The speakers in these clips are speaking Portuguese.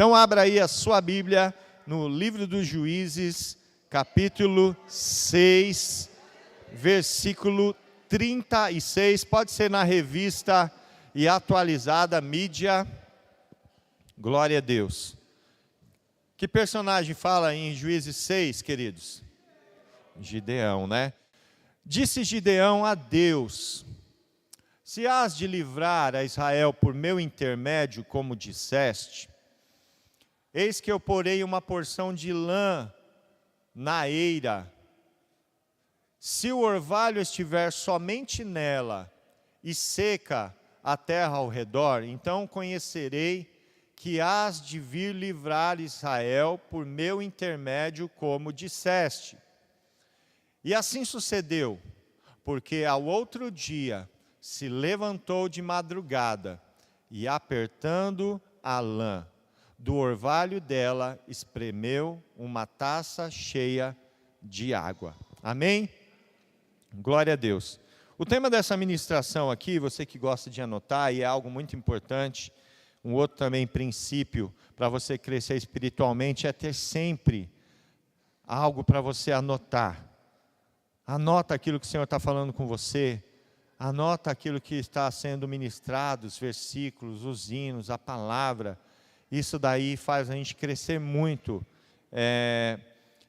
Então abra aí a sua Bíblia no livro dos Juízes, capítulo 6, versículo 36. Pode ser na revista e atualizada, mídia. Glória a Deus. Que personagem fala em Juízes 6, queridos? Gideão, né? Disse Gideão a Deus: se hás de livrar a Israel por meu intermédio, como disseste, eis que eu porei uma porção de lã na eira. Se o orvalho estiver somente nela e seca a terra ao redor, então conhecerei que hás de vir livrar Israel por meu intermédio, como disseste. E assim sucedeu, porque ao outro dia se levantou de madrugada e, apertando a lã do orvalho dela, espremeu uma taça cheia de água. Amém? Glória a Deus. O tema dessa ministração aqui, você que gosta de anotar, e é algo muito importante, um outro também princípio para você crescer espiritualmente, é ter sempre algo para você anotar. Anota aquilo que o Senhor está falando com você, anota aquilo que está sendo ministrado, os versículos, os hinos, a palavra. Isso daí faz a gente crescer muito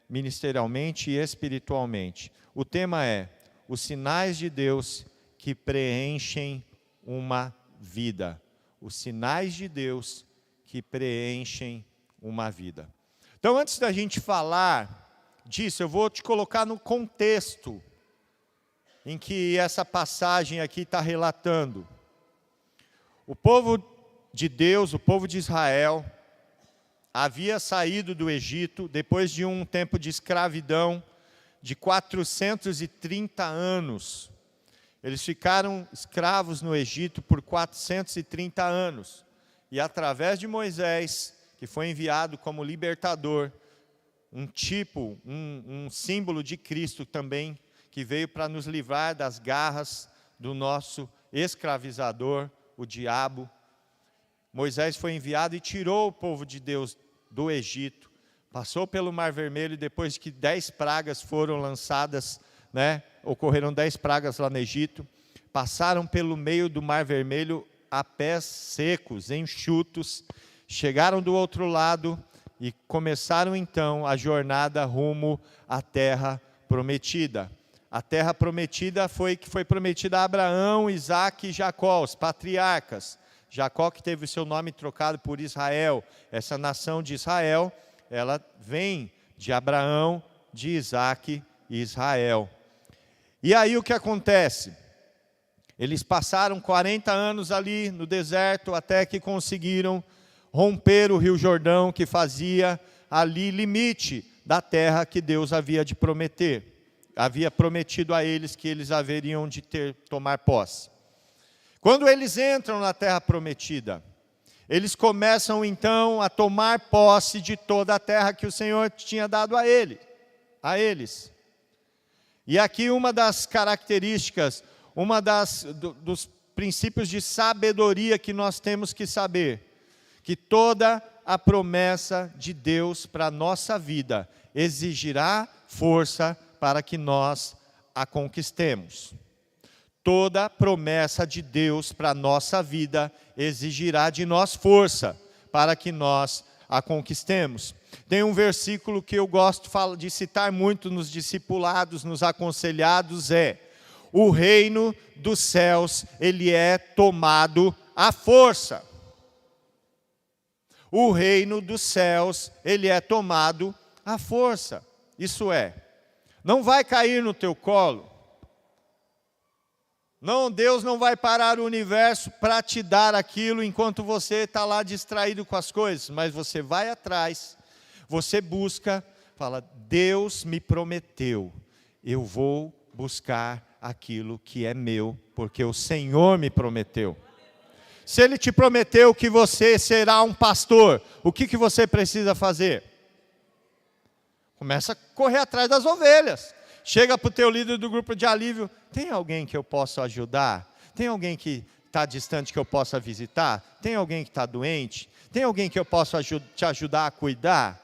ministerialmente e espiritualmente. O tema é os sinais de Deus que preenchem uma vida. Os sinais de Deus que preenchem uma vida. Então, antes da gente falar disso, eu vou te colocar no contexto em que essa passagem aqui está relatando. O povo de Deus, o povo de Israel, havia saído do Egito depois de um tempo de escravidão de 430 anos. Eles ficaram escravos no Egito por 430 anos. E através de Moisés, que foi enviado como libertador, um tipo, um símbolo de Cristo também, que veio para nos livrar das garras do nosso escravizador, o diabo. Moisés foi enviado e tirou o povo de Deus do Egito, passou pelo Mar Vermelho, depois que 10 pragas foram lançadas, ocorreram 10 pragas lá no Egito, passaram pelo meio do Mar Vermelho a pés secos, enxutos, chegaram do outro lado e começaram então a jornada rumo à terra prometida. A terra prometida foi prometida a Abraão, Isaque e Jacó, os patriarcas. Jacó, que teve o seu nome trocado por Israel. Essa nação de Israel, ela vem de Abraão, de Isaque e Israel. E aí o que acontece? Eles passaram 40 anos ali no deserto, até que conseguiram romper o Rio Jordão, que fazia ali limite da terra que Deus havia de prometer. Havia prometido a eles que eles haveriam de tomar posse. Quando eles entram na terra prometida, eles começam então a tomar posse de toda a terra que o Senhor tinha dado a eles. E aqui uma das características, dos princípios de sabedoria que nós temos que saber, que toda a promessa de Deus para a nossa vida exigirá força para que nós a conquistemos. Toda promessa de Deus para a nossa vida exigirá de nós força para que nós a conquistemos. Tem um versículo que eu gosto de citar muito nos discipulados, nos aconselhados, o reino dos céus, ele é tomado à força. O reino dos céus, ele é tomado à força. Isso é, não vai cair no teu colo. Não, Deus não vai parar o universo para te dar aquilo enquanto você está lá distraído com as coisas. Mas você vai atrás, você busca, fala, Deus me prometeu, eu vou buscar aquilo que é meu, porque o Senhor me prometeu. Se Ele te prometeu que você será um pastor, o que você precisa fazer? Começa a correr atrás das ovelhas. Chega para o teu líder do grupo de alívio, tem alguém que eu possa ajudar? Tem alguém que está distante que eu possa visitar? Tem alguém que está doente? Tem alguém que eu possa te ajudar a cuidar?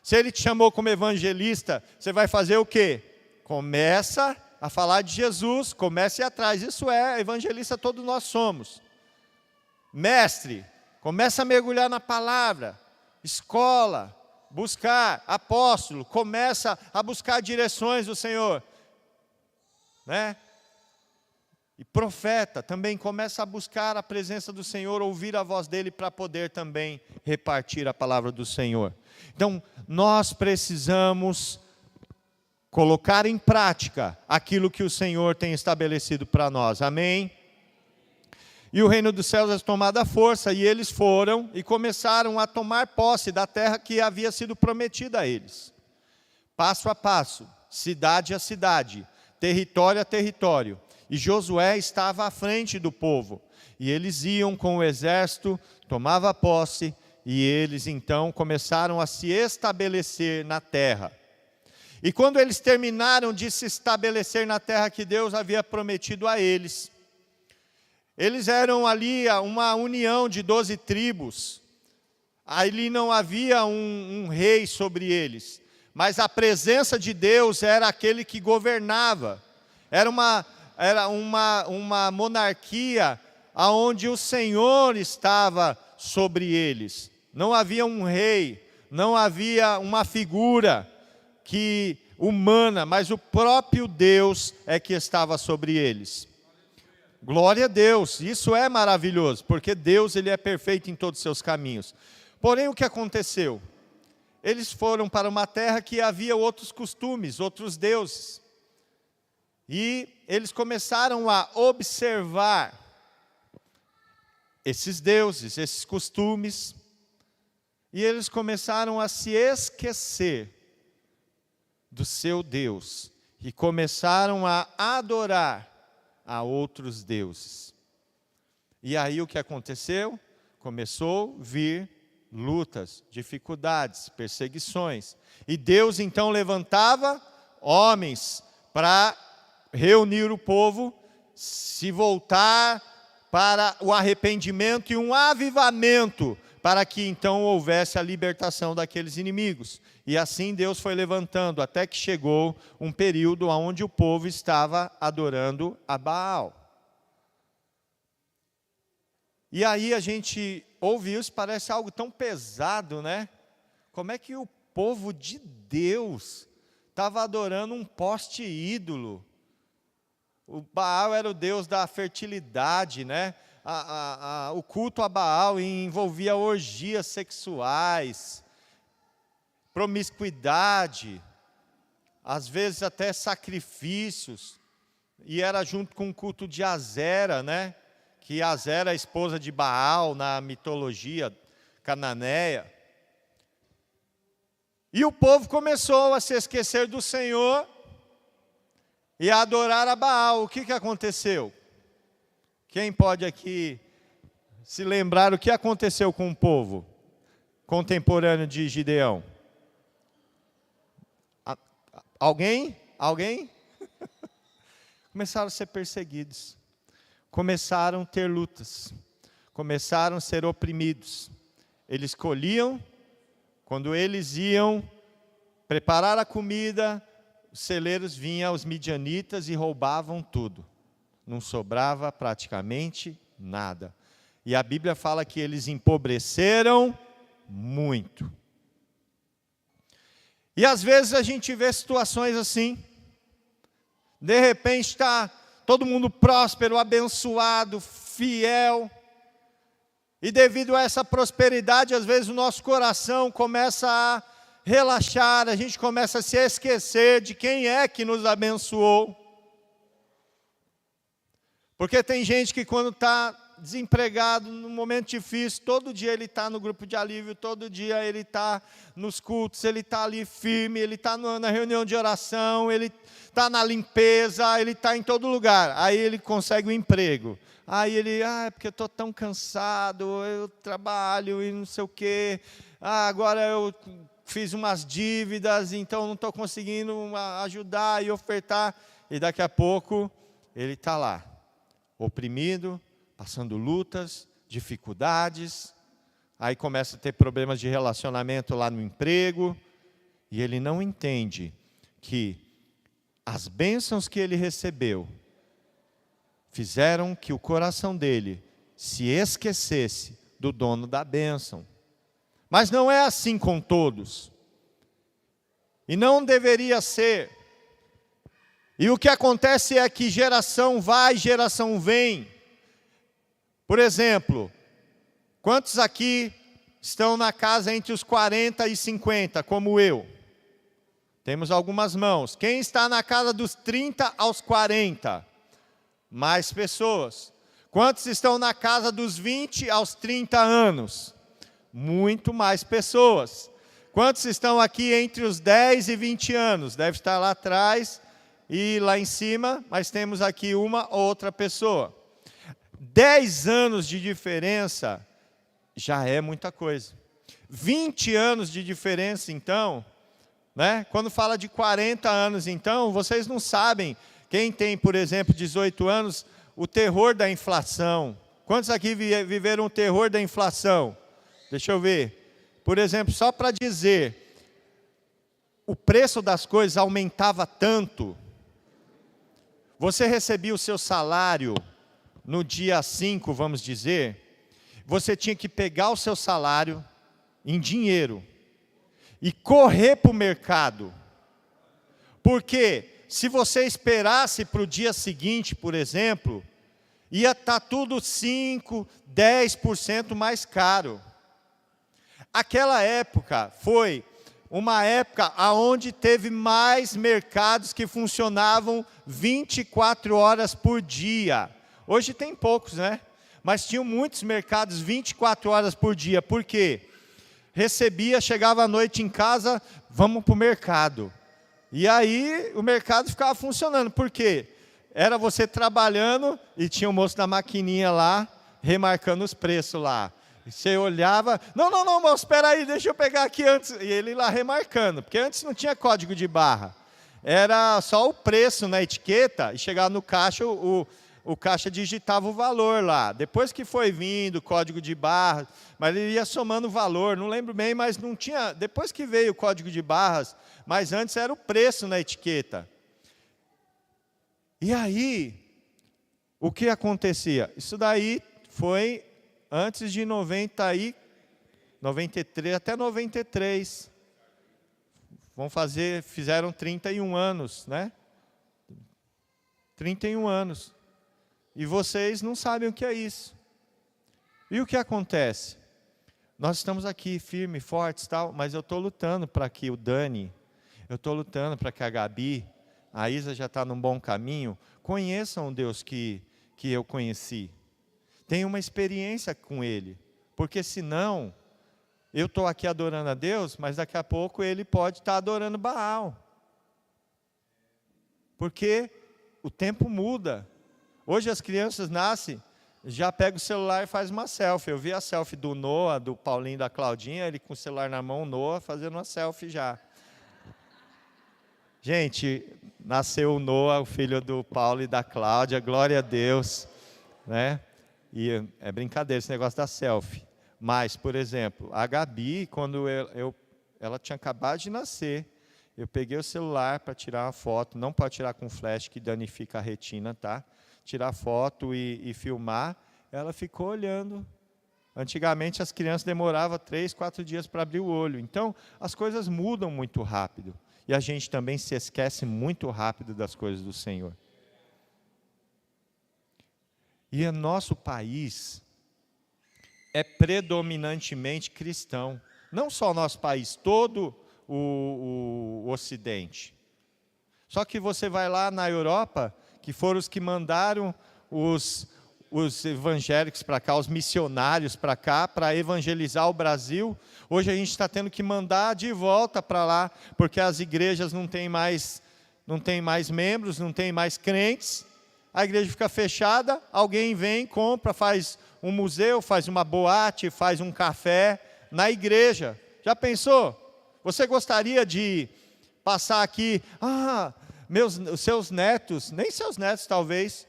Se ele te chamou como evangelista, você vai fazer o quê? Começa a falar de Jesus, comece a ir atrás. Isso é, evangelista todos nós somos. Mestre, começa a mergulhar na palavra. Escola, buscar. Apóstolo, começa a buscar direções do Senhor. Né? E profeta também começa a buscar a presença do Senhor, ouvir a voz dele para poder também repartir a palavra do Senhor. Então, nós precisamos colocar em prática aquilo que o Senhor tem estabelecido para nós. Amém? E o reino dos céus é tomado à força, e eles foram e começaram a tomar posse da terra que havia sido prometida a eles. Passo a passo, cidade a cidade, território a território. E Josué estava à frente do povo. E eles iam com o exército, tomava posse, e eles então começaram a se estabelecer na terra. E quando eles terminaram de se estabelecer na terra que Deus havia prometido a eles, eles eram ali uma união de 12 tribos. Ali não havia um rei sobre eles, mas a presença de Deus era aquele que governava. Era uma monarquia onde o Senhor estava sobre eles. Não havia um rei, não havia uma figura humana, mas o próprio Deus é que estava sobre eles. Glória a Deus, isso é maravilhoso, porque Deus ele é perfeito em todos os seus caminhos. Porém, o que aconteceu? Eles foram para uma terra que havia outros costumes, outros deuses. E eles começaram a observar esses deuses, esses costumes, e eles começaram a se esquecer do seu Deus, e começaram a adorar a outros deuses. E aí o que aconteceu? Começou a vir lutas, dificuldades, perseguições. E Deus então levantava homens para reunir o povo, se voltar para o arrependimento e um avivamento, para que então houvesse a libertação daqueles inimigos. E assim Deus foi levantando, até que chegou um período onde o povo estava adorando a Baal. E aí a gente ouve isso, parece algo tão pesado, né? Como é que o povo de Deus estava adorando um poste ídolo? O Baal era o deus da fertilidade, né? O culto a Baal envolvia orgias sexuais, promiscuidade, às vezes até sacrifícios, e era junto com o culto de Azera, né? Que Azera é a esposa de Baal na mitologia cananeia. E o povo começou a se esquecer do Senhor e a adorar a Baal. O que aconteceu? Quem pode aqui se lembrar o que aconteceu com o povo contemporâneo de Gideão? Alguém? Alguém? Começaram a ser perseguidos. Começaram a ter lutas. Começaram a ser oprimidos. Eles colhiam, quando eles iam preparar a comida, os celeiros vinham os midianitas e roubavam tudo. Não sobrava praticamente nada. E a Bíblia fala que eles empobreceram muito. E às vezes a gente vê situações assim. De repente está todo mundo próspero, abençoado, fiel. E devido a essa prosperidade, às vezes o nosso coração começa a relaxar, a gente começa a se esquecer de quem é que nos abençoou. Porque tem gente que quando está desempregado, num momento difícil, todo dia ele está no grupo de alívio, todo dia ele está nos cultos, ele está ali firme, ele está na reunião de oração, ele está na limpeza, ele está em todo lugar. Aí ele consegue um emprego. Aí ele, é porque eu estou tão cansado, eu trabalho e não sei o quê. Agora eu fiz umas dívidas, então não estou conseguindo ajudar e ofertar. E daqui a pouco ele está lá, oprimido, passando lutas, dificuldades, aí começa a ter problemas de relacionamento lá no emprego, e ele não entende que as bênçãos que ele recebeu fizeram que o coração dele se esquecesse do dono da bênção. Mas não é assim com todos. E não deveria ser. E o que acontece é que geração vai, geração vem. Por exemplo, quantos aqui estão na casa entre os 40 e 50, como eu? Temos algumas mãos. Quem está na casa dos 30 aos 40? Mais pessoas. Quantos estão na casa dos 20 aos 30 anos? Muito mais pessoas. Quantos estão aqui entre os 10 e 20 anos? Deve estar lá atrás e lá em cima, mas temos aqui uma ou outra pessoa. 10 anos de diferença já é muita coisa. 20 anos de diferença, então, né? Quando fala de 40 anos, então, vocês não sabem, quem tem, por exemplo, 18 anos, o terror da inflação. Quantos aqui viveram o terror da inflação? Deixa eu ver. Por exemplo, só para dizer, o preço das coisas aumentava tanto. Você recebia o seu salário no dia 5, vamos dizer, você tinha que pegar o seu salário em dinheiro e correr para o mercado. Porque se você esperasse para o dia seguinte, por exemplo, ia estar tudo 5%, 10% mais caro. Aquela época foi uma época onde teve mais mercados que funcionavam 24 horas por dia. Hoje tem poucos, né? Mas tinham muitos mercados 24 horas por dia. Por quê? Recebia, chegava à noite em casa, vamos para o mercado. E aí o mercado ficava funcionando. Por quê? Era você trabalhando e tinha o moço da maquininha lá, remarcando os preços lá. Você olhava, não, moço, espera aí, deixa eu pegar aqui antes. E ele lá remarcando, porque antes não tinha código de barra. Era só o preço na etiqueta, e chegava no caixa, o caixa digitava o valor lá. Depois que foi vindo o código de barras, mas ele ia somando o valor, não lembro bem, mas não tinha. Depois que veio o código de barras, mas antes era o preço na etiqueta. E aí, o que acontecia? Isso daí foi antes de 93, até 93. Fizeram 31 anos, né? 31 anos. E vocês não sabem o que é isso. E o que acontece? Nós estamos aqui firmes, fortes, tal, mas eu estou lutando para que o Dani, eu estou lutando para que a Gabi, a Isa já está num bom caminho, conheçam o Deus que eu conheci. Tenham uma experiência com Ele. Porque senão, eu estou aqui adorando a Deus, mas daqui a pouco ele pode estar adorando Baal. Porque o tempo muda. Hoje as crianças nascem, já pega o celular e faz uma selfie. Eu vi a selfie do Noah, do Paulinho e da Claudinha, ele com o celular na mão, Noah, fazendo uma selfie já. Gente, nasceu o Noah, o filho do Paulo e da Cláudia, glória a Deus, né? E é brincadeira esse negócio da selfie. Mas, por exemplo, a Gabi, quando ela tinha acabado de nascer, eu peguei o celular para tirar uma foto, não pode tirar com flash que danifica a retina, tá? Tirar foto e filmar, ela ficou olhando. Antigamente as crianças demoravam 3, 4 dias para abrir o olho. Então, as coisas mudam muito rápido. E a gente também se esquece muito rápido das coisas do Senhor. E o nosso país é predominantemente cristão. Não só o nosso país, todo o Ocidente. Só que você vai lá na Europa, que foram os que mandaram os evangélicos para cá, os missionários para cá, para evangelizar o Brasil. Hoje a gente está tendo que mandar de volta para lá, porque as igrejas não têm mais membros, não têm mais crentes. A igreja fica fechada, alguém vem, compra, faz um museu, faz uma boate, faz um café na igreja. Já pensou? Você gostaria de passar aqui, os seus netos, nem seus netos talvez,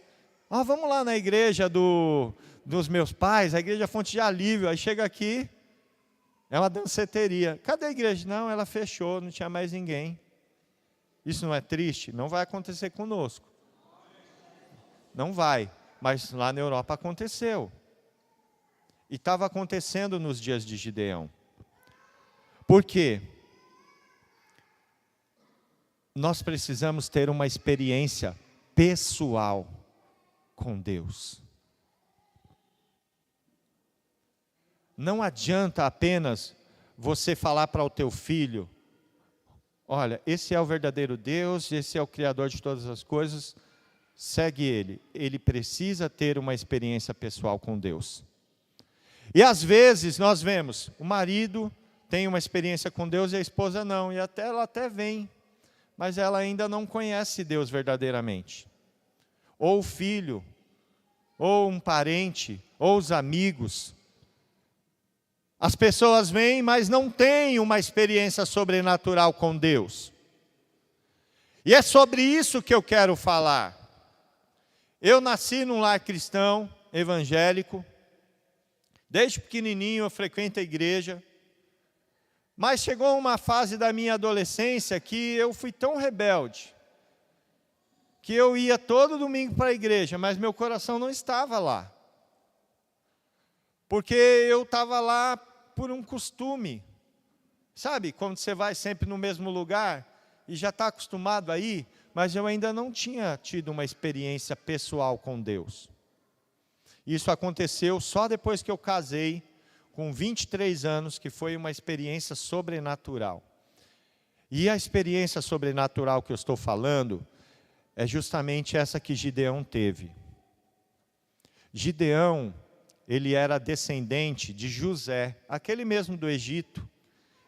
vamos lá na igreja dos meus pais, a igreja Fonte de Alívio, aí chega aqui, É uma danceteria. Cadê a igreja? Não, ela fechou, não tinha mais ninguém. Isso não é triste? Não vai acontecer conosco. Não vai. Mas lá na Europa aconteceu. E estava acontecendo nos dias de Gideão. Por quê? Nós precisamos ter uma experiência pessoal com Deus. Não adianta apenas você falar para o teu filho, olha, esse é o verdadeiro Deus, esse é o Criador de todas as coisas, segue Ele. Ele precisa ter uma experiência pessoal com Deus. E às vezes nós vemos, o marido tem uma experiência com Deus e a esposa não, e ela até vem, mas ela ainda não conhece Deus verdadeiramente. Ou o filho, ou um parente, ou os amigos. As pessoas vêm, mas não têm uma experiência sobrenatural com Deus. E é sobre isso que eu quero falar. Eu nasci num lar cristão, evangélico. Desde pequenininho eu frequento a igreja. Mas chegou uma fase da minha adolescência que eu fui tão rebelde, que eu ia todo domingo para a igreja, mas meu coração não estava lá. Porque eu estava lá por um costume. Sabe, quando você vai sempre no mesmo lugar e já está acostumado a ir, mas eu ainda não tinha tido uma experiência pessoal com Deus. Isso aconteceu só depois que eu casei, com 23 anos, que foi uma experiência sobrenatural. E a experiência sobrenatural que eu estou falando é justamente essa que Gideão teve. Gideão, ele era descendente de José, aquele mesmo do Egito.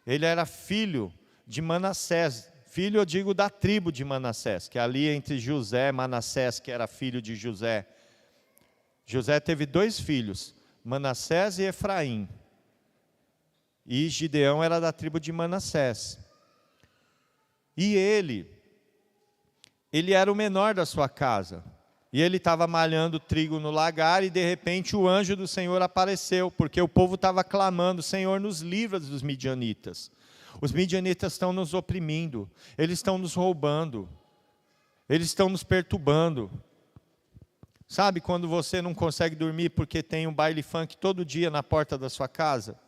Ele era filho de Manassés. Filho, eu digo, da tribo de Manassés, que ali entre José e Manassés, que era filho de José. José teve 2 filhos, Manassés e Efraim. E Gideão era da tribo de Manassés. E ele era o menor da sua casa. E ele estava malhando trigo no lagar e de repente o anjo do Senhor apareceu, porque o povo estava clamando, Senhor, nos livra dos midianitas. Os midianitas estão nos oprimindo, eles estão nos roubando, eles estão nos perturbando. Sabe quando você não consegue dormir porque tem um baile funk todo dia na porta da sua casa?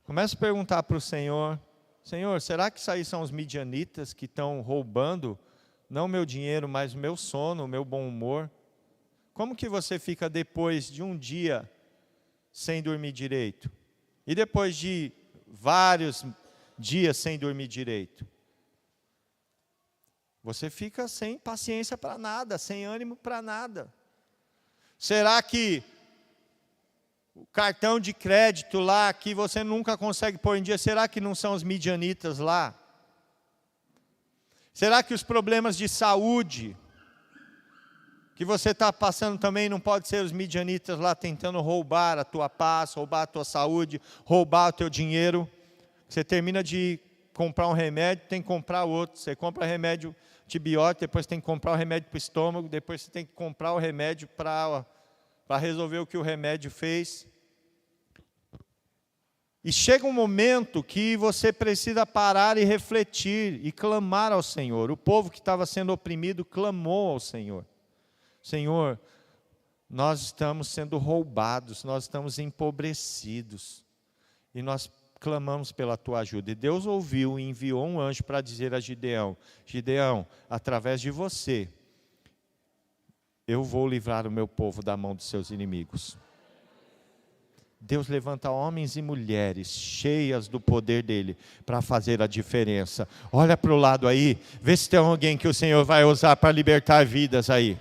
Começa a perguntar para o Senhor, Senhor, será que isso aí são os midianitas que estão roubando, não o meu dinheiro, mas o meu sono, o meu bom humor? Como que você fica depois de um dia sem dormir direito? E depois de vários dias sem dormir direito? Você fica sem paciência para nada, sem ânimo para nada. Será que o cartão de crédito lá, que você nunca consegue pôr em dia, será que não são os midianitas lá? Será que os problemas de saúde que você está passando também não pode ser os midianitas lá tentando roubar a tua paz, roubar a tua saúde, roubar o teu dinheiro? Você termina de comprar um remédio, tem que comprar outro. Você compra remédio antibiótico, depois tem que comprar o remédio para o estômago, depois você tem que comprar o remédio para resolver o que o remédio fez. E chega um momento que você precisa parar e refletir e clamar ao Senhor. O povo que estava sendo oprimido clamou ao Senhor. Senhor, nós estamos sendo roubados, nós estamos empobrecidos. E nós clamamos pela tua ajuda. E Deus ouviu e enviou um anjo para dizer a Gideão, Gideão, através de você, eu vou livrar o meu povo da mão dos seus inimigos. Deus levanta homens e mulheres cheias do poder dele para fazer a diferença. Olha para o lado aí, vê se tem alguém que o Senhor vai usar para libertar vidas aí,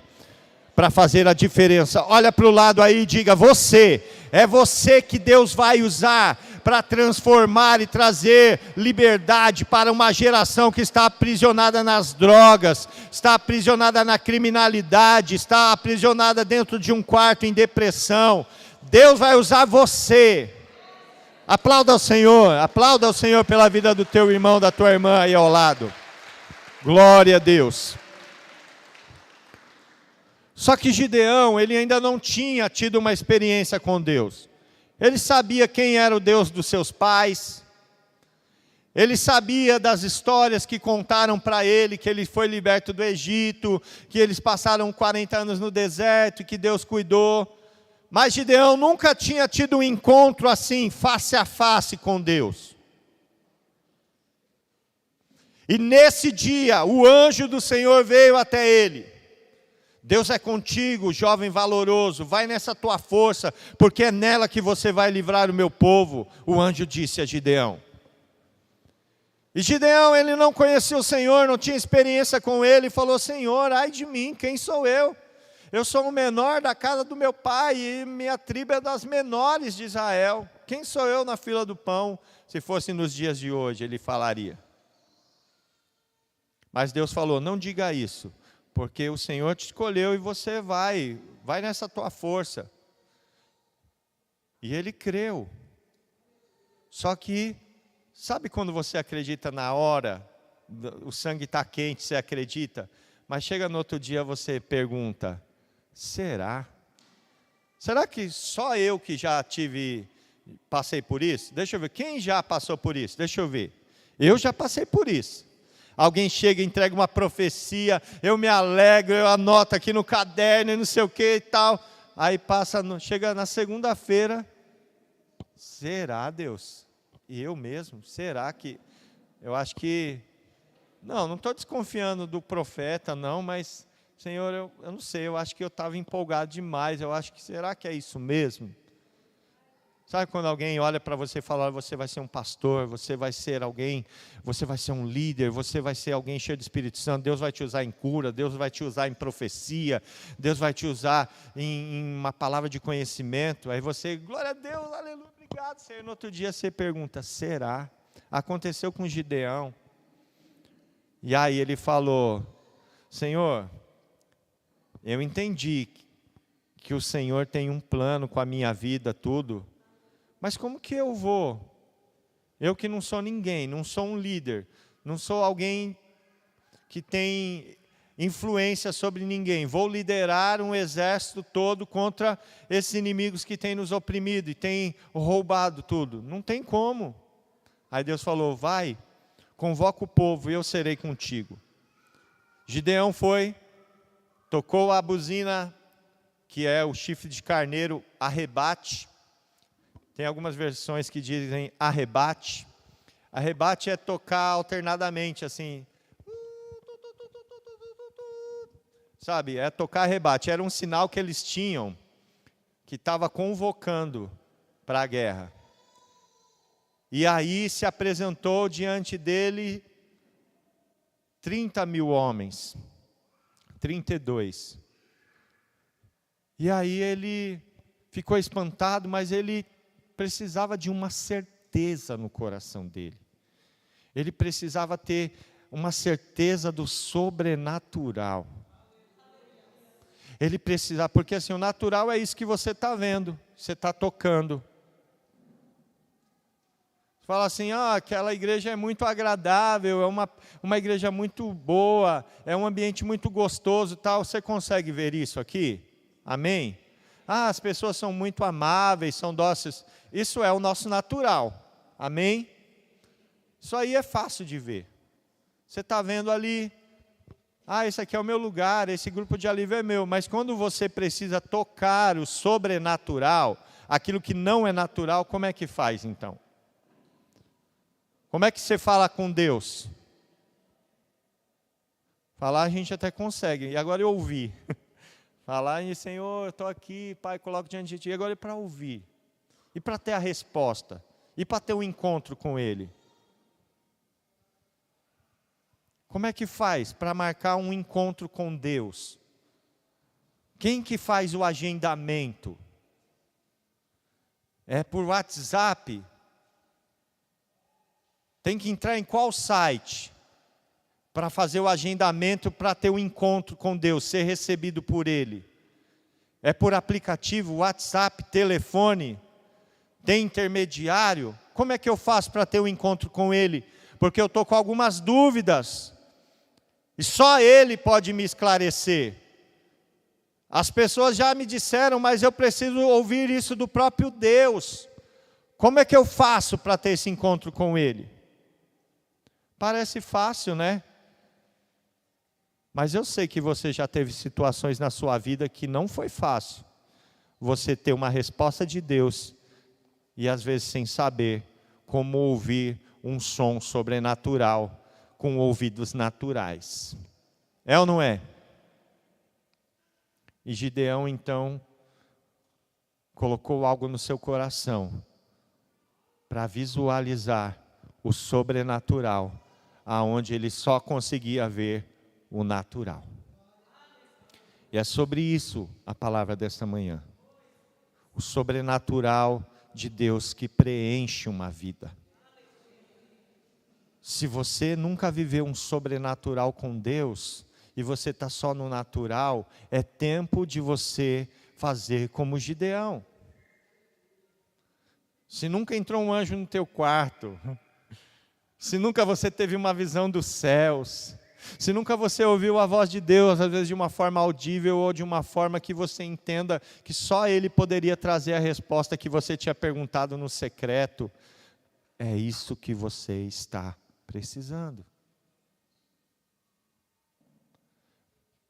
para fazer a diferença. Olha para o lado aí e diga, é você que Deus vai usar para transformar e trazer liberdade para uma geração que está aprisionada nas drogas, está aprisionada na criminalidade, está aprisionada dentro de um quarto em depressão. Deus vai usar você. Aplauda ao Senhor pela vida do teu irmão, da tua irmã aí ao lado. Glória a Deus. Só que Gideão, ele ainda não tinha tido uma experiência com Deus. Ele sabia quem era o Deus dos seus pais. Ele sabia das histórias que contaram para ele, que ele foi liberto do Egito, que eles passaram 40 anos no deserto, que Deus cuidou. Mas Gideão nunca tinha tido um encontro assim, face a face com Deus. E nesse dia, o anjo do Senhor veio até ele. Deus é contigo, jovem valoroso, vai nessa tua força, porque é nela que você vai livrar o meu povo, o anjo disse a Gideão. E Gideão, ele não conhecia o Senhor, não tinha experiência com ele, e falou: Senhor, ai de mim, quem sou eu? Eu sou o menor da casa do meu pai, e minha tribo é das menores de Israel. Quem sou eu na fila do pão? Se fosse nos dias de hoje, ele falaria. Mas Deus falou: não diga isso, porque o Senhor te escolheu e você vai nessa tua força. E ele creu. Só que, sabe quando você acredita na hora, o sangue está quente, você acredita, mas chega no outro dia você pergunta: será? Será que só eu que já passei por isso? Deixa eu ver, quem já passou por isso? Deixa eu ver. Eu já passei por isso. Alguém chega e entrega uma profecia, eu me alegro, eu anoto aqui no caderno e não sei o que e tal. Aí chega na segunda-feira, será, Deus? E eu mesmo, será que? Eu acho que, não estou desconfiando do profeta não, mas Senhor, eu não sei, eu acho que eu estava empolgado demais, eu acho que, será que é isso mesmo? Sabe quando alguém olha para você e fala: você vai ser um pastor, você vai ser alguém, você vai ser um líder, você vai ser alguém cheio do Espírito Santo, Deus vai te usar em cura, Deus vai te usar em profecia, Deus vai te usar em uma palavra de conhecimento. Aí você, glória a Deus, aleluia, obrigado, Senhor. No outro dia você pergunta: será? Aconteceu com Gideão. E aí ele falou: Senhor, eu entendi que o Senhor tem um plano com a minha vida, tudo. Mas como que eu vou? Eu que não sou ninguém, não sou um líder, não sou alguém que tem influência sobre ninguém. Vou liderar um exército todo contra esses inimigos que têm nos oprimido e têm roubado tudo. Não tem como. Aí Deus falou: vai, convoca o povo e eu serei contigo. Gideão foi, tocou a buzina, que é o chifre de carneiro, arrebate. Tem algumas versões que dizem arrebate. Arrebate é tocar alternadamente, assim. Sabe, é tocar arrebate. Era um sinal que eles tinham, que estava convocando para a guerra. E aí se apresentou diante dele 30 mil homens. 32. E aí ele ficou espantado, mas ele precisava de uma certeza no coração dele. Ele precisava ter uma certeza do sobrenatural. Ele precisava, porque assim, o natural é isso que você está vendo, você está tocando. Fala assim: aquela igreja é muito agradável, é uma igreja muito boa, é um ambiente muito gostoso e tal. Você consegue ver isso aqui? Amém? As pessoas são muito amáveis, são dóceis. Isso é o nosso natural. Amém? Isso aí é fácil de ver. Você está vendo ali, esse aqui é o meu lugar, esse grupo de alívio é meu. Mas quando você precisa tocar o sobrenatural, aquilo que não é natural, como é que faz então? Como é que você fala com Deus? Falar a gente até consegue, e agora eu ouvir. Falar: Senhor, estou aqui, Pai, coloco diante de Ti. E agora é para ouvir, e para ter a resposta, e para ter um encontro com Ele. Como é que faz para marcar um encontro com Deus? Quem que faz o agendamento? É por WhatsApp? Tem que entrar em qual site para fazer o agendamento, para ter o encontro com Deus, ser recebido por Ele? É por aplicativo, WhatsApp, telefone? Tem intermediário? Como é que eu faço para ter o encontro com Ele? Porque eu estou com algumas dúvidas, e só Ele pode me esclarecer. As pessoas já me disseram, mas eu preciso ouvir isso do próprio Deus. Como é que eu faço para ter esse encontro com Ele? Parece fácil, né? Mas eu sei que você já teve situações na sua vida que não foi fácil. Você ter uma resposta de Deus e às vezes sem saber como ouvir um som sobrenatural com ouvidos naturais. É ou não é? E Gideão, então, colocou algo no seu coração para visualizar o sobrenatural, aonde ele só conseguia ver o natural. E é sobre isso a palavra desta manhã. O sobrenatural de Deus que preenche uma vida. Se você nunca viveu um sobrenatural com Deus, e você está só no natural, é tempo de você fazer como Gideão. Se nunca entrou um anjo no teu quarto, se nunca você teve uma visão dos céus, se nunca você ouviu a voz de Deus, às vezes de uma forma audível ou de uma forma que você entenda que só Ele poderia trazer a resposta que você tinha perguntado no secreto, é isso que você está precisando.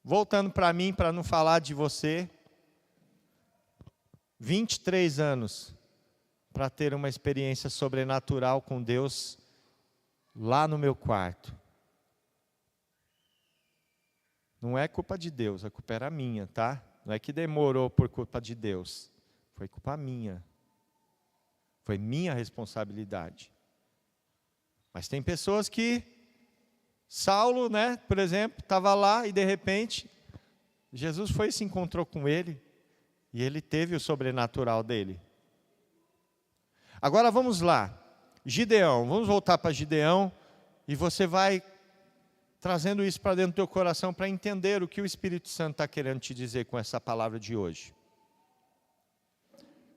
Voltando para mim, para não falar de você, 23 anos para ter uma experiência sobrenatural com Deus lá no meu quarto. Não é culpa de Deus, a culpa era minha, tá? Não é que demorou por culpa de Deus, foi culpa minha. Foi minha responsabilidade. Mas tem pessoas que Saulo, né, por exemplo, estava lá e de repente Jesus foi e se encontrou com ele e ele teve o sobrenatural dele. Agora vamos lá, Gideão, vamos voltar para Gideão e você vai trazendo isso para dentro do teu coração para entender o que o Espírito Santo está querendo te dizer com essa palavra de hoje.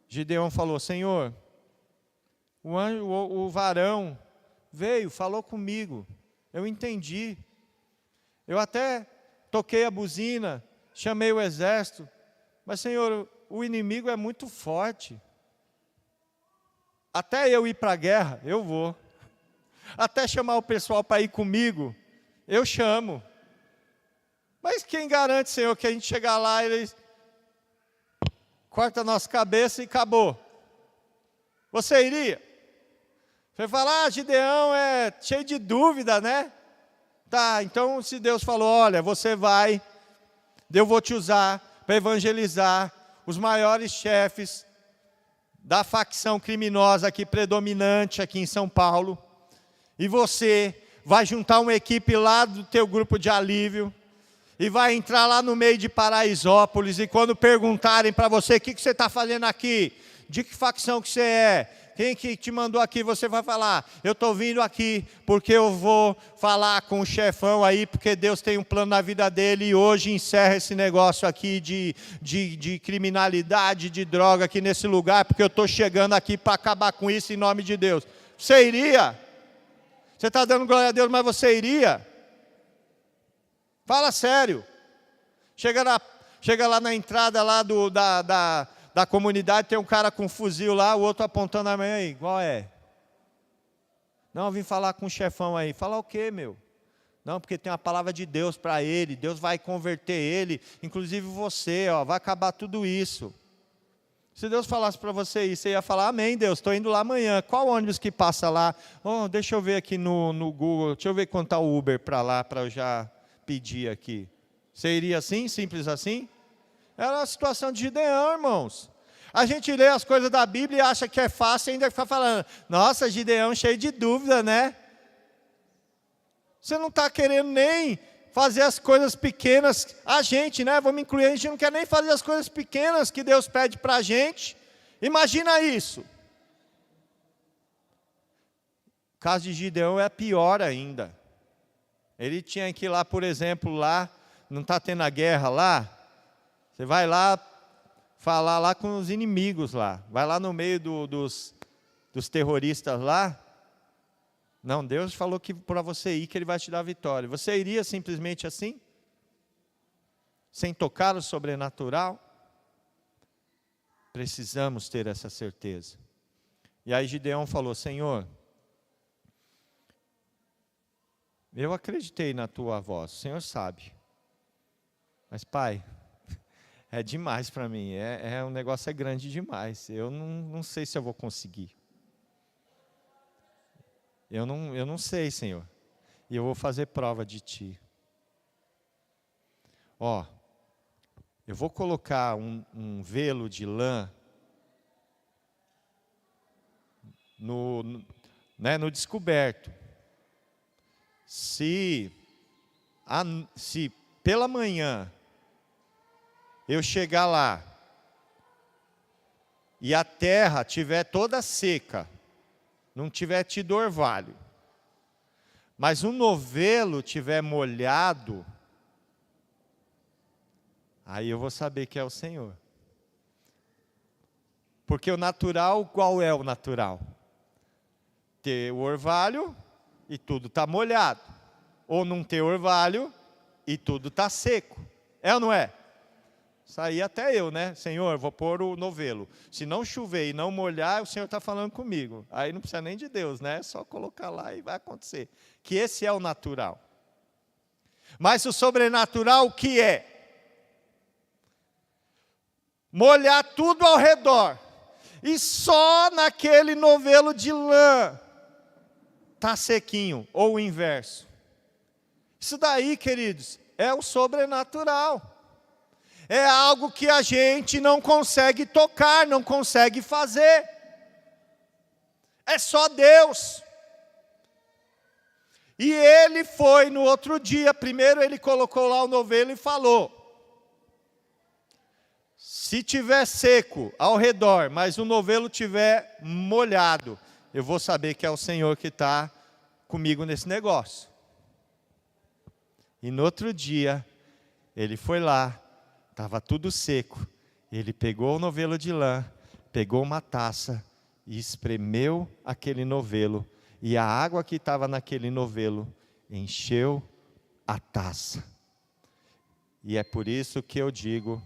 Gideão falou: Senhor, o varão veio, falou comigo. Eu entendi. Eu até toquei a buzina, chamei o exército. Mas, Senhor, o inimigo é muito forte. Até eu ir para a guerra, eu vou. Até chamar o pessoal para ir comigo, eu chamo. Mas quem garante, Senhor, que a gente chegar lá e eles corta a nossa cabeça e acabou? Você iria? Você fala, Gideão é cheio de dúvida, né? Tá, então se Deus falou, olha, você vai, eu vou te usar para evangelizar os maiores chefes da facção criminosa aqui predominante aqui em São Paulo, e você vai juntar uma equipe lá do teu grupo de alívio, e vai entrar lá no meio de Paraisópolis, e quando perguntarem para você, o que você está fazendo aqui? De que facção que você é? Quem que te mandou aqui? Você vai falar, eu estou vindo aqui porque eu vou falar com o chefão aí, porque Deus tem um plano na vida dele e hoje encerra esse negócio aqui de criminalidade, de droga aqui nesse lugar, porque eu estou chegando aqui para acabar com isso em nome de Deus. Você iria? Você está dando glória a Deus, mas você iria? Fala sério. Chega lá na entrada lá da comunidade, tem um cara com um fuzil lá, o outro apontando a mão aí, qual é? Não, eu vim falar com o chefão aí. Falar o quê, meu? Não, porque tem uma palavra de Deus para ele, Deus vai converter ele, inclusive você, ó, vai acabar tudo isso. Se Deus falasse para você isso, você ia falar, amém, Deus, estou indo lá amanhã. Qual ônibus que passa lá? Oh, deixa eu ver aqui no Google, deixa eu ver quanto está o Uber para lá, para eu já pedir aqui. Você iria assim, simples assim? Era a situação de Gideão, irmãos. A gente lê as coisas da Bíblia e acha que é fácil e ainda fica falando, nossa, Gideão cheio de dúvida, né? Você não está querendo nem fazer as coisas pequenas, a gente, né? Vamos incluir, a gente não quer nem fazer as coisas pequenas que Deus pede para a gente. Imagina isso. O caso de Gideão é pior ainda. Ele tinha que ir lá, por exemplo, lá, não está tendo a guerra lá, você vai lá falar lá com os inimigos lá. Vai lá no meio dos terroristas lá. Não, Deus falou que para você ir que Ele vai te dar vitória. Você iria simplesmente assim? sem tocar o sobrenatural? Precisamos ter essa certeza. E aí Gideão falou: Senhor, eu acreditei na tua voz, o Senhor sabe. Mas, Pai, é demais para mim, um negócio grande demais. Eu não sei se eu vou conseguir. Eu não sei, Senhor. E eu vou fazer prova de Ti. Eu vou colocar um velo de lã no descoberto. Se pela manhã eu chegar lá e a terra estiver toda seca, não tiver tido orvalho, mas o novelo estiver molhado, aí eu vou saber que é o Senhor. Porque o natural, qual é o natural? Ter o orvalho e tudo está molhado. Ou não ter orvalho e tudo está seco. É ou não é? Isso aí até eu, né? Senhor, vou pôr o novelo. Se não chover e não molhar, o Senhor está falando comigo. Aí não precisa nem de Deus, né? É só colocar lá e vai acontecer. Que esse é o natural. Mas o sobrenatural o que é? Molhar tudo ao redor. E só naquele novelo de lã está sequinho, ou o inverso. Isso daí, queridos, é o sobrenatural. É algo que a gente não consegue tocar, não consegue fazer. É só Deus. E ele foi no outro dia, primeiro ele colocou lá o novelo e falou: se tiver seco ao redor, mas o novelo tiver molhado, eu vou saber que é o Senhor que está comigo nesse negócio. E no outro dia, ele foi lá, estava tudo seco. Ele pegou o novelo de lã, pegou uma taça e espremeu aquele novelo. E a água que estava naquele novelo encheu a taça. E é por isso que eu digo,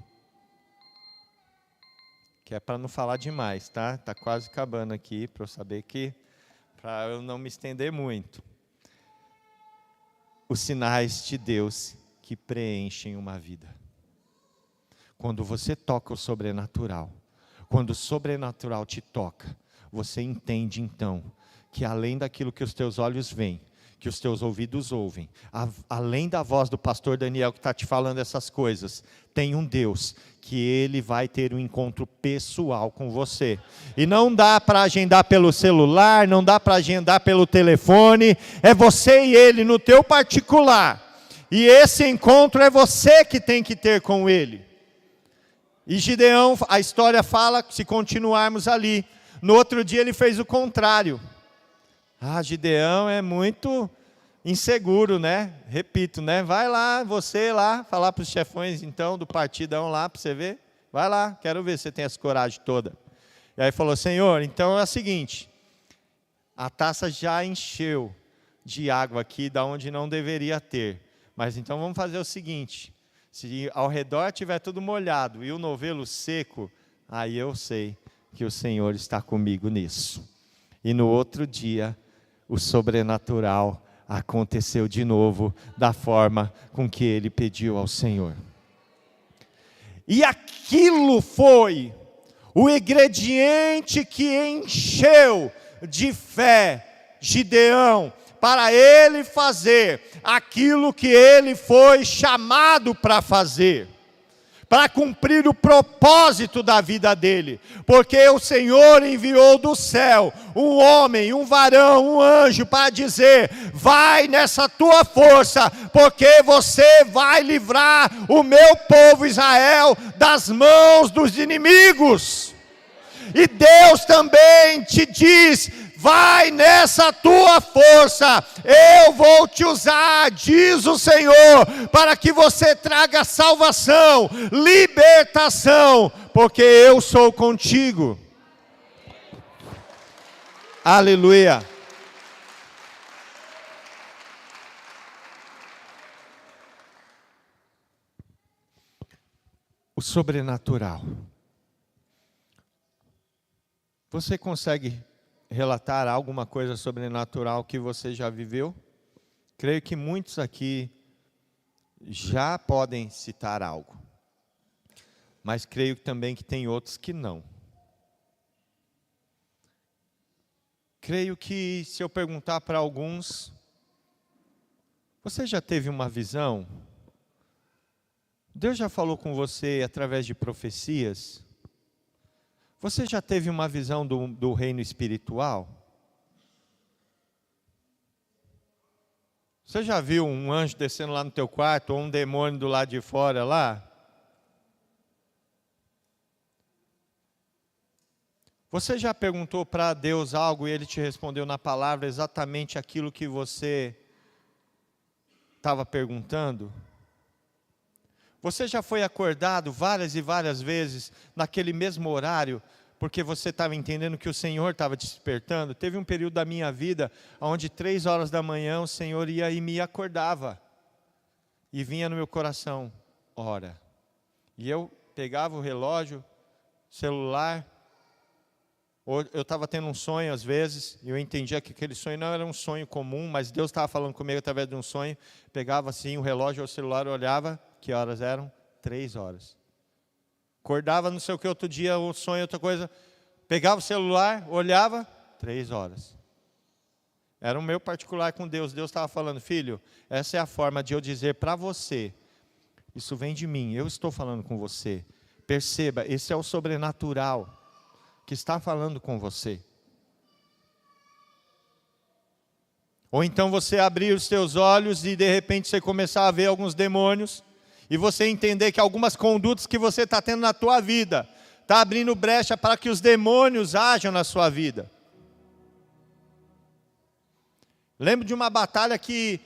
que é para não falar demais, tá? Está quase acabando aqui, para eu saber para eu não me estender muito. Os sinais de Deus que preenchem uma vida. Quando você toca o sobrenatural, quando o sobrenatural te toca, você entende então que além daquilo que os teus olhos veem, que os teus ouvidos ouvem, além da voz do pastor Daniel que está te falando essas coisas, tem um Deus que ele vai ter um encontro pessoal com você. E não dá para agendar pelo celular, não dá para agendar pelo telefone, é você e ele no teu particular. E esse encontro é você que tem que ter com ele. E Gideão, a história fala, se continuarmos ali, no outro dia ele fez o contrário. Gideão é muito inseguro, né? Repito, né? Vai lá, você lá, falar para os chefões, então, do partidão lá, para você ver. Vai lá, quero ver se você tem essa coragem toda. E aí falou: Senhor, então é o seguinte, a taça já encheu de água aqui, da onde não deveria ter. Mas então vamos fazer o seguinte, se ao redor estiver tudo molhado e o novelo seco, aí eu sei que o Senhor está comigo nisso. E no outro dia, o sobrenatural aconteceu de novo, da forma com que ele pediu ao Senhor. E aquilo foi o ingrediente que encheu de fé Gideão, para ele fazer aquilo que ele foi chamado para fazer, para cumprir o propósito da vida dele, porque o Senhor enviou do céu um homem, um varão, um anjo para dizer: vai nessa tua força, porque você vai livrar o meu povo Israel das mãos dos inimigos. E Deus também te diz: vai nessa tua força, eu vou te usar, diz o Senhor, para que você traga salvação, libertação, porque eu sou contigo. Aleluia. sobrenatural. Você consegue relatar alguma coisa sobrenatural que você já viveu? Creio que muitos aqui já podem citar algo, mas creio também que tem outros que não. Creio que se eu perguntar para alguns, você já teve uma visão? Deus já falou com você através de profecias? Você já teve uma visão do reino espiritual? Você já viu um anjo descendo lá no teu quarto, ou um demônio do lado de fora lá? Você já perguntou para Deus algo e Ele te respondeu na palavra exatamente aquilo que você estava perguntando? Você já foi acordado várias e várias vezes naquele mesmo horário, porque você estava entendendo que o Senhor estava te despertando? Teve um período da minha vida onde 3 horas da manhã o Senhor ia e me acordava. E vinha no meu coração, ora. E eu pegava o relógio, celular. Eu estava tendo um sonho às vezes, e eu entendia que aquele sonho não era um sonho comum, mas Deus estava falando comigo através de um sonho. Pegava assim o relógio ou o celular, olhava, que horas eram? 3 horas. Acordava não sei o que outro dia, o sonho, outra coisa. Pegava o celular, olhava, 3 horas. Era o meu particular com Deus. Deus estava falando, filho, essa é a forma de eu dizer para você, isso vem de mim, eu estou falando com você. Perceba, esse é o sobrenatural que está falando com você. Ou então você abrir os seus olhos e de repente você começar a ver alguns demônios, e você entender que algumas condutas que você está tendo na tua vida, está abrindo brecha para que os demônios ajam na sua vida. Lembro de uma batalha que,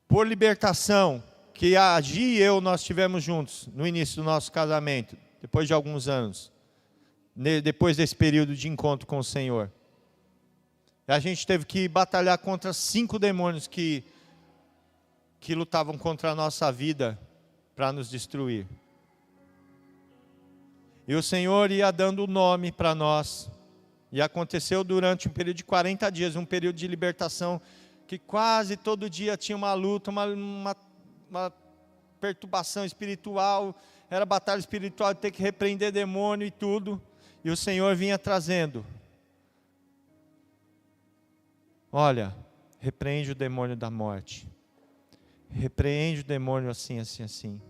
por libertação, que a Gi e eu, nós tivemos juntos, no início do nosso casamento, depois de alguns anos, depois desse período de encontro com o Senhor. A gente teve que batalhar contra 5 demônios que lutavam contra a nossa vida para nos destruir. E o Senhor ia dando o nome para nós. E aconteceu durante um período de 40 dias, um período de libertação, que quase todo dia tinha uma luta, uma perturbação espiritual, era batalha espiritual de ter que repreender demônio e tudo. E o Senhor vinha trazendo. Olha, repreende o demônio da morte. Repreende o demônio assim, assim, assim.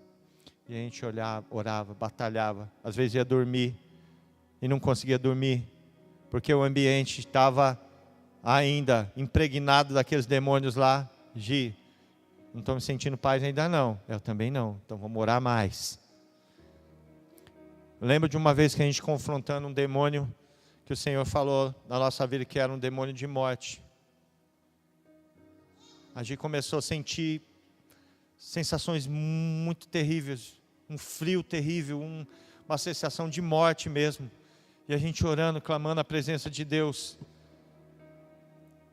E a gente olhava, orava, batalhava. Às vezes ia dormir e não conseguia dormir, porque o ambiente estava ainda impregnado daqueles demônios lá. Gi, não estou me sentindo paz ainda não. Eu também não, então vamos orar mais. Eu lembro de uma vez que a gente confrontando um demônio, que o Senhor falou na nossa vida que era um demônio de morte. A gente começou a sentir sensações muito terríveis, um frio terrível, uma sensação de morte mesmo. E a gente orando, clamando a presença de Deus.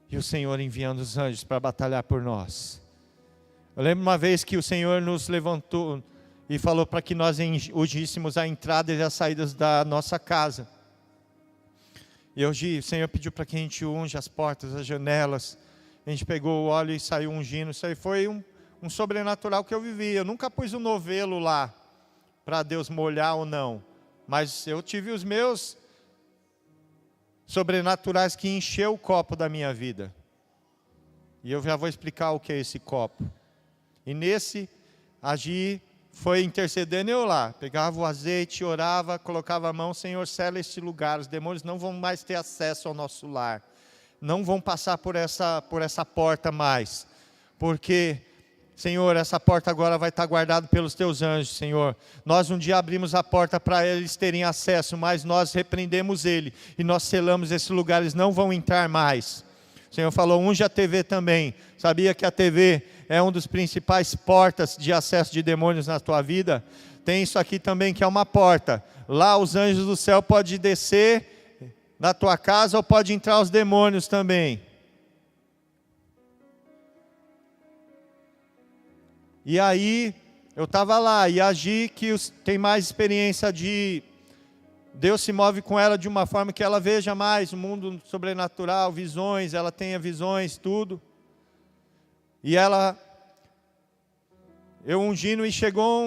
E o Senhor enviando os anjos para batalhar por nós. Eu lembro uma vez que o Senhor nos levantou e falou para que nós ungíssemos a entrada e as saídas da nossa casa. E hoje o Senhor pediu para que a gente unja as portas, as janelas. A gente pegou o óleo e saiu ungindo. Isso aí foi um sobrenatural que eu vivi. Eu nunca pus um novelo lá para Deus molhar ou não. Mas eu tive os meus sobrenaturais que encheu o copo da minha vida. E eu já vou explicar o que é esse copo. E nesse, a Gi foi intercedendo eu lá. Pegava o azeite, orava, colocava a mão. Senhor, sela este lugar. Os demônios não vão mais ter acesso ao nosso lar. Não vão passar por essa porta mais. Porque, Senhor, essa porta agora vai estar guardada pelos teus anjos, Senhor. Nós um dia abrimos a porta para eles terem acesso, mas nós repreendemos ele. E nós selamos esse lugar, eles não vão entrar mais. O Senhor falou, unge a TV também. Sabia que a TV é um dos principais portas de acesso de demônios na tua vida? Tem isso aqui também que é uma porta. Lá os anjos do céu podem descer na tua casa ou pode entrar os demônios também. E aí, eu estava lá, e a Gi, que tem mais experiência de... Deus se move com ela de uma forma que ela veja mais o mundo sobrenatural, visões, ela tenha visões, tudo. E eu ungindo e chegou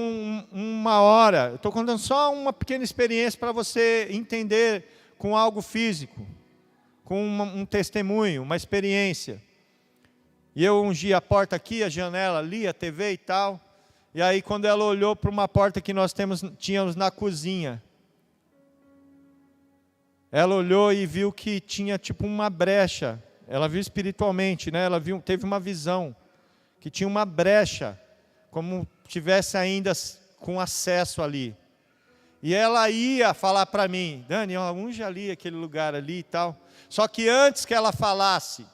uma hora, eu estou contando só uma pequena experiência para você entender com algo físico, com um testemunho, uma experiência. E eu ungi a porta aqui, a janela ali, a TV e tal. E aí quando ela olhou para uma porta que nós tínhamos na cozinha, ela olhou e viu que tinha tipo uma brecha. Ela viu espiritualmente, né? Ela teve uma visão que tinha uma brecha, como tivesse ainda com acesso ali. E ela ia falar para mim, Dani, unge ali aquele lugar ali e tal. Só que antes que ela falasse,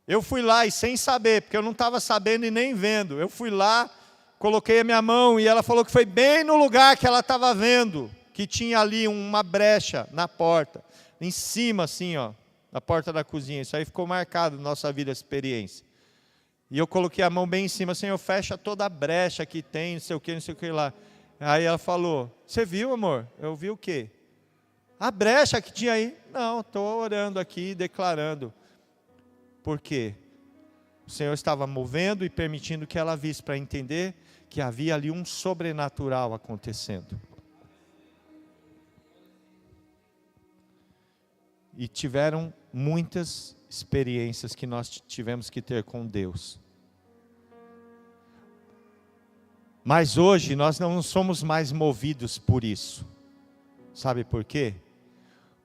eu fui lá e sem saber, porque eu não estava sabendo e nem vendo. Eu fui lá, coloquei a minha mão e ela falou que foi bem no lugar que ela estava vendo, que tinha ali uma brecha na porta, em cima assim, ó, na porta da cozinha. Isso aí ficou marcado na nossa vida, essa experiência. E eu coloquei a mão bem em cima, Senhor, fecha toda a brecha que tem, não sei o que lá. Aí ela falou, você viu, amor? Eu vi o quê? A brecha que tinha aí. Não, estou orando aqui, declarando. Por quê? O Senhor estava movendo e permitindo que ela visse, para entender que havia ali um sobrenatural acontecendo. E tiveram muitas experiências que nós tivemos que ter com Deus. Mas hoje nós não somos mais movidos por isso. Sabe por quê?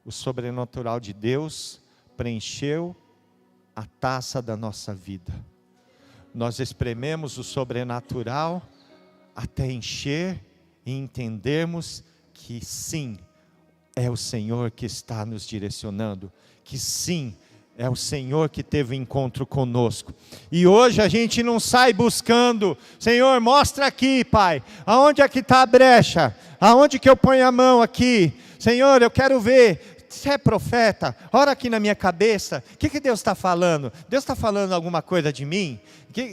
O sobrenatural de Deus preencheu a taça da nossa vida. Nós esprememos o sobrenatural até encher e entendermos que sim, é o Senhor que está nos direcionando, que sim, é o Senhor que teve encontro conosco. E hoje a gente não sai buscando, Senhor, mostra aqui, Pai, aonde é que está a brecha, aonde que eu ponho a mão aqui, Senhor, eu quero ver, você é profeta, ora aqui na minha cabeça, o que Deus está falando? Deus está falando alguma coisa de mim?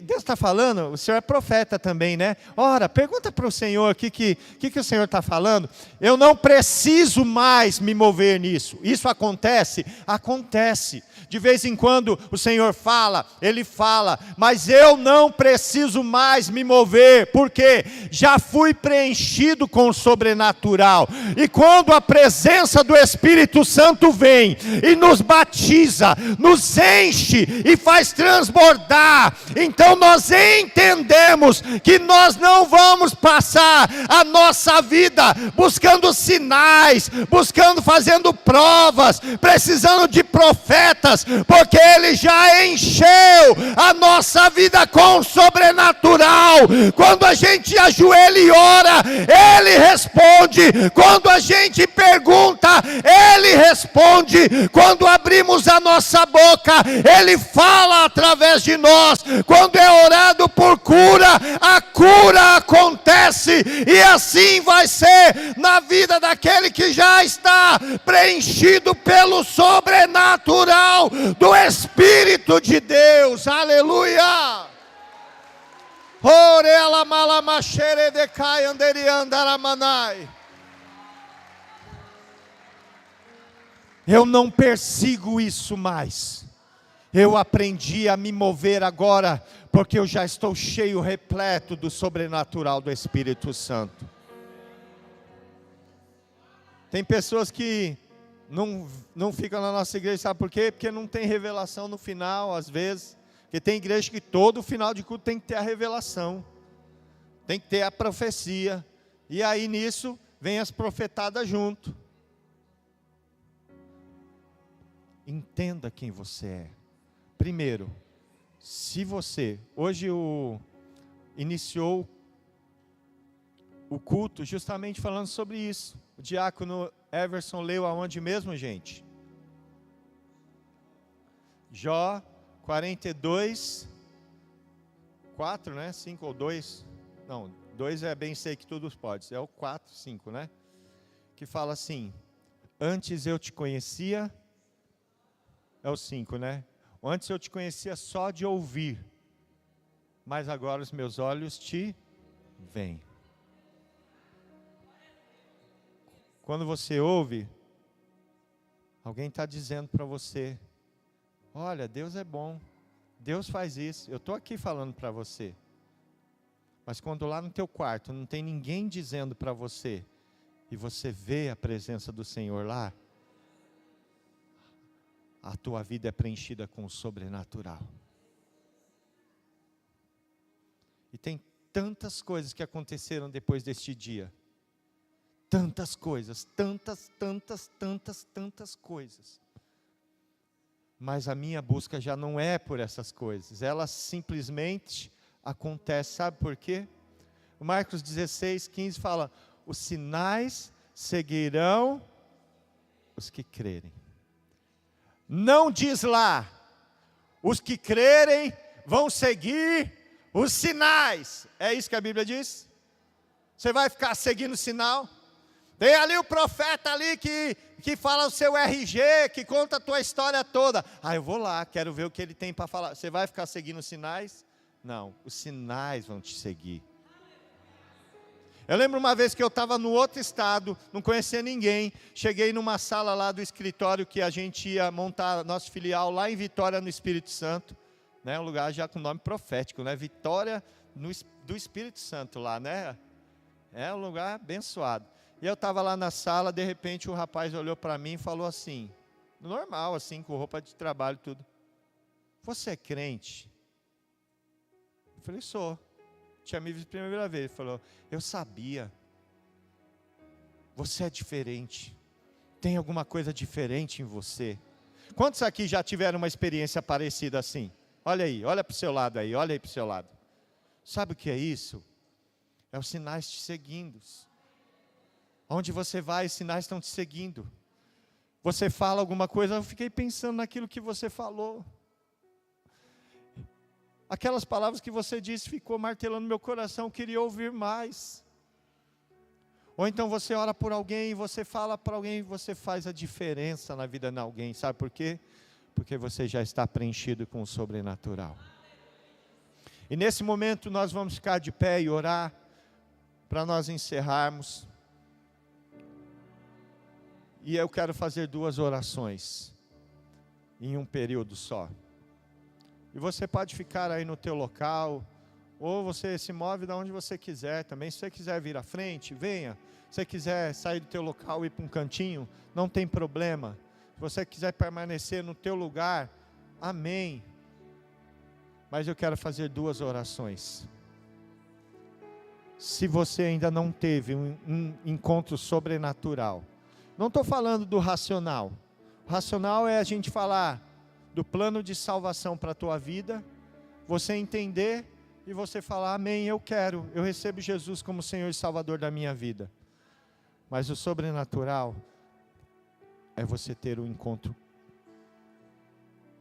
Deus está falando, o Senhor é profeta também, né? Ora, pergunta para o Senhor o que o Senhor está falando. Eu não preciso mais me mover nisso. Isso acontece? Acontece. De vez em quando o Senhor fala, Ele fala, mas eu não preciso mais me mover, porque já fui preenchido com o sobrenatural. E quando a presença do Espírito Santo vem e nos batiza, nos enche e faz transbordar, então nós entendemos que nós não vamos passar a nossa vida buscando sinais, fazendo provas, precisando de profetas, porque Ele já encheu a nossa vida com o sobrenatural. Quando a gente ajoelha e ora, Ele responde. Quando a gente pergunta, Ele responde. Quando abrimos a nossa boca, Ele fala através de nós. Quando é orado por cura, a cura acontece, e assim vai ser na vida daquele que já está preenchido pelo sobrenatural do Espírito de Deus. Aleluia! Orela malamachere de cai anderiandaramanai. Eu não persigo isso mais. Eu aprendi a me mover agora, porque eu já estou cheio, repleto do sobrenatural do Espírito Santo. Tem pessoas que não ficam na nossa igreja, sabe por quê? Porque não tem revelação no final, às vezes. Porque tem igreja que todo final de culto tem que ter a revelação, tem que ter a profecia, e aí nisso vem as profetadas junto. Entenda quem você é. Primeiro, se você, hoje iniciou o culto justamente falando sobre isso. O diácono Everson leu aonde mesmo, gente? Jó 42, 4, né? 5 ou 2? Não, 2 é bem sei que tudo pode. É o 4, 5, né? Que fala assim, antes eu te conhecia, é o 5, né? Antes eu te conhecia só de ouvir, mas agora os meus olhos te vem. Quando você ouve, alguém está dizendo para você, olha, Deus é bom, Deus faz isso, eu estou aqui falando para você. Mas quando lá no teu quarto não tem ninguém dizendo para você, e você vê a presença do Senhor lá, a tua vida é preenchida com o sobrenatural. E tem tantas coisas que aconteceram depois deste dia. Tantas coisas, tantas coisas. Mas a minha busca já não é por essas coisas. Ela simplesmente acontece. Sabe por quê? O Marcos 16:15 fala, os sinais seguirão os que crerem. Não diz lá, os que crerem vão seguir os sinais. É isso que a Bíblia diz? Você vai ficar seguindo o sinal? Tem ali o profeta ali que fala o seu RG, que conta a tua história toda. Eu vou lá, quero ver o que ele tem para falar. Você vai ficar seguindo os sinais? Não, os sinais vão te seguir. Eu lembro uma vez que eu estava no outro estado, não conhecia ninguém, cheguei numa sala lá do escritório que a gente ia montar nosso filial lá em Vitória, no Espírito Santo, né, um lugar já com nome profético, né, Vitória do Espírito Santo lá, né, é um lugar abençoado. E eu estava lá na sala, de repente um rapaz olhou para mim e falou assim, normal assim, com roupa de trabalho e tudo, você é crente? Eu falei, sou. Tinha me visto pela primeira vez, ele falou, eu sabia, você é diferente, tem alguma coisa diferente em você. Quantos aqui já tiveram uma experiência parecida assim? Olha aí, olha para o seu lado aí, olha aí para o seu lado. Sabe o que é isso? É os sinais te seguindo. Onde você vai, os sinais estão te seguindo. Você fala alguma coisa, eu fiquei pensando naquilo que você falou. Aquelas palavras que você disse ficou martelando meu coração, eu queria ouvir mais. Ou então você ora por alguém, você fala para alguém, você faz a diferença na vida de alguém. Sabe por quê? Porque você já está preenchido com o sobrenatural. E nesse momento nós vamos ficar de pé e orar, para nós encerrarmos. E eu quero fazer 2 orações, em um período só. E você pode ficar aí no teu local, ou você se move de onde você quiser também. Se você quiser vir à frente, venha. Se você quiser sair do teu local e ir para um cantinho, não tem problema. Se você quiser permanecer no teu lugar, amém. Mas eu quero fazer 2 orações. Se você ainda não teve um encontro sobrenatural, não estou falando do racional. O racional é a gente falar do plano de salvação para a tua vida, você entender e você falar, amém, eu recebo Jesus como Senhor e Salvador da minha vida. Mas o sobrenatural é você ter um encontro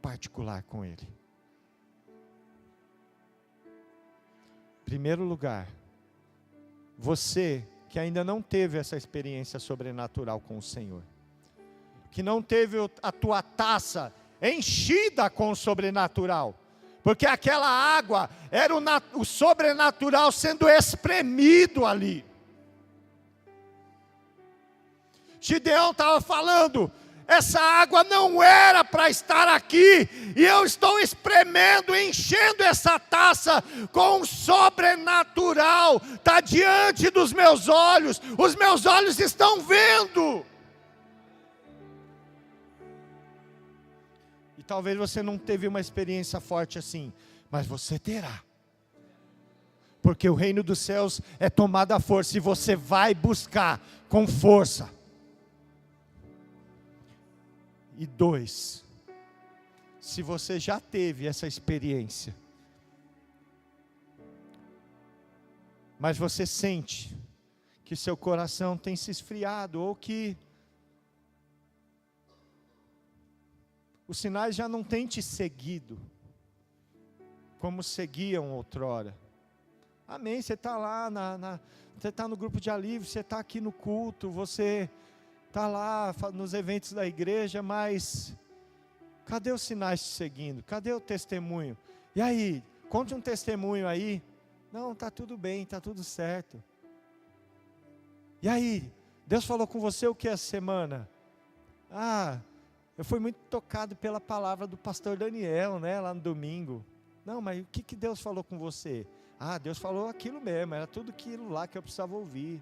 particular com Ele. Em primeiro lugar, você que ainda não teve essa experiência sobrenatural com o Senhor, que não teve a tua taça enchida com o sobrenatural, porque aquela água era o sobrenatural sendo espremido ali. Gideão estava falando, essa água não era para estar aqui, e eu estou espremendo, enchendo essa taça com o sobrenatural, está diante dos meus olhos, os meus olhos estão vendo. E talvez você não teve uma experiência forte assim, mas você terá. Porque o reino dos céus é tomado à força, e você vai buscar com força. E 2, se você já teve essa experiência, mas você sente que seu coração tem se esfriado, ou que os sinais já não têm te seguido, como seguiam outrora. Amém, você está lá, você está no grupo de alívio, você está aqui no culto, você está lá nos eventos da igreja, mas cadê os sinais te seguindo? Cadê o testemunho? E aí, conte um testemunho aí Não, está tudo bem, está tudo certo. E aí, Deus falou com você o que essa semana? Eu fui muito tocado pela palavra do pastor Daniel, né, lá no domingo. Não, mas o que Deus falou com você? Deus falou aquilo mesmo, era tudo aquilo lá que eu precisava ouvir.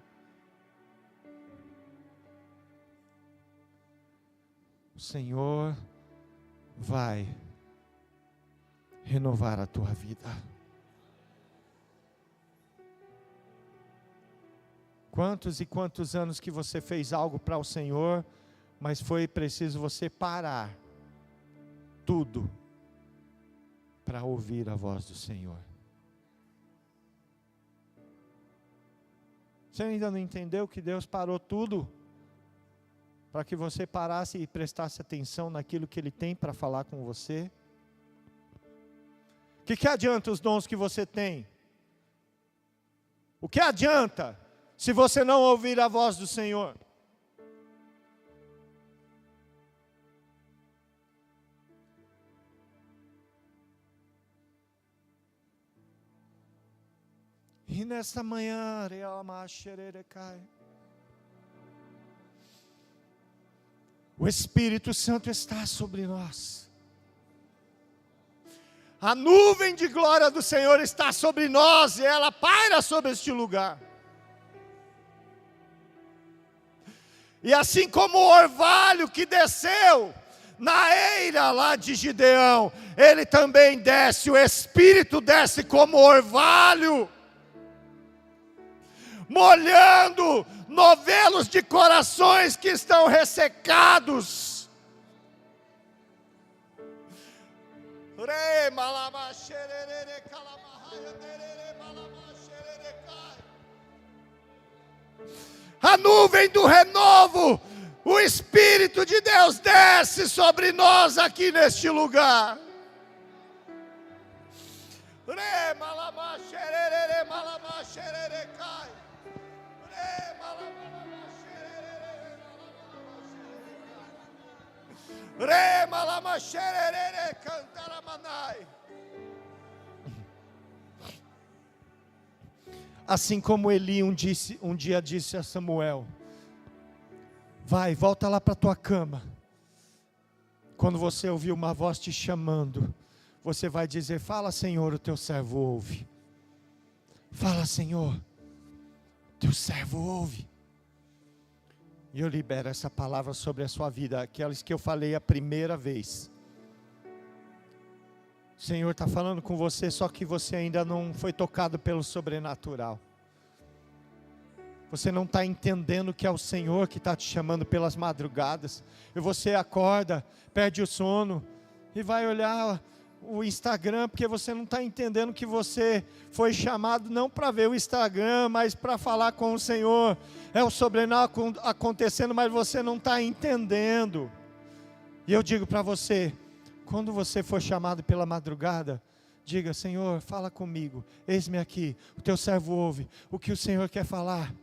O Senhor vai renovar a tua vida. Quantos e quantos anos que você fez algo para o Senhor, mas foi preciso você parar tudo para ouvir a voz do Senhor. Você ainda não entendeu que Deus parou tudo para que você parasse e prestasse atenção naquilo que Ele tem para falar com você? O que adianta os dons que você tem? O que adianta se você não ouvir a voz do Senhor? E nesta manhã, o Espírito Santo está sobre nós. A nuvem de glória do Senhor está sobre nós e ela paira sobre este lugar. E assim como o orvalho que desceu na eira lá de Gideão, ele também desce, o Espírito desce como orvalho, molhando novelos de corações que estão ressecados. A nuvem do renovo, o Espírito de Deus desce sobre nós aqui neste lugar. Assim como Eli um dia disse a Samuel: volta lá para a tua cama. Quando você ouvir uma voz te chamando, você vai dizer: fala, Senhor, o teu servo ouve. Fala, Senhor, teu servo ouve. E eu libero essa palavra sobre a sua vida, aquelas que eu falei a primeira vez. O Senhor está falando com você, só que você ainda não foi tocado pelo sobrenatural. Você não está entendendo que é o Senhor que está te chamando pelas madrugadas. E você acorda, perde o sono e vai olhar o Instagram, porque você não está entendendo que você foi chamado não para ver o Instagram, mas para falar com o Senhor. É o sobrenatural acontecendo, mas você não está entendendo. E eu digo para você, quando você for chamado pela madrugada, diga: Senhor, fala comigo, eis-me aqui, o teu servo ouve o que o Senhor quer falar.